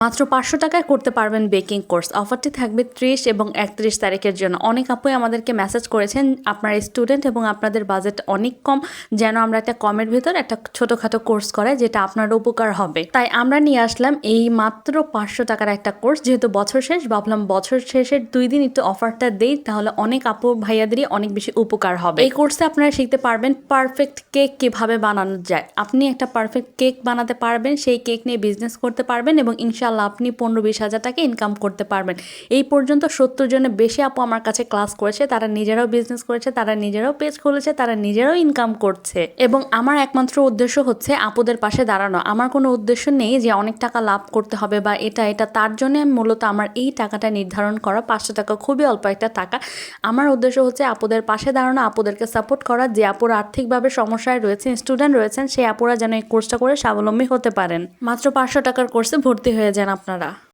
মাত্র 500 টাকায় করতে পারবেন বেকিং কোর্স। অফারটি থাকবে 30 এবং 31 তারিখের জন্য। অনেক আপুই আমাদেরকে মেসেজ করেছেন আপনার স্টুডেন্ট এবং আপনাদের বাজেট অনেক কম, যেন আমরা একটা কমের ভিতর একটা ছোটোখাটো কোর্স করাই যেটা আপনার উপকার হবে। তাই আমরা নিয়ে আসলাম এই মাত্র 500 টাকার একটা কোর্স। যেহেতু বছর শেষ, ভাবলাম বছর শেষের 2 দিন একটু অফারটা দেই, তাহলে অনেক আপু ভাইয়াদেরই অনেক বেশি উপকার হবে। এই কোর্সে আপনারা শিখতে পারবেন পারফেক্ট কেক কিভাবে বানানো যায়। আপনি একটা পারফেক্ট কেক বানাতে পারবেন, সেই কেক নিয়ে বিজনেস করতে পারবেন এবং ইনশাআল্লাহ আপনি 15-20 হাজার টাকা ইনকাম করতে পারবেন। এই পর্যন্ত 70 জনের বেশি আপু আমার কাছে ক্লাস করেছে, তারা নিজেরাও বিজনেস করেছে, তারা নিজেরাও পেজ খুলেছে, তারা নিজেরাও ইনকাম করছে। এবং আমার একমাত্র উদ্দেশ্য হচ্ছে আপুদের পাশে দাঁড়ানো। আমার কোনো উদ্দেশ্য নেই যে অনেক টাকা লাভ করতে হবে বা এটা তার জন্য আমি মূলত আমার এই টাকাটা নির্ধারণ করা। 500 টাকা খুবই অল্প একটা টাকা। আমার উদ্দেশ্য হচ্ছে আপুদের পাশে দাঁড়ানো, আপুদেরকে সাপোর্ট করা। যে আপুরা আর্থিকভাবে সমস্যায় রয়েছেন, স্টুডেন্ট রয়েছেন, সেই আপুরা যেন এই কোর্সটা করে স্বাবলম্বী হতে পারেন। মাত্র 500 টাকার কোর্সে ভর্তি হয়ে যান আপনারা।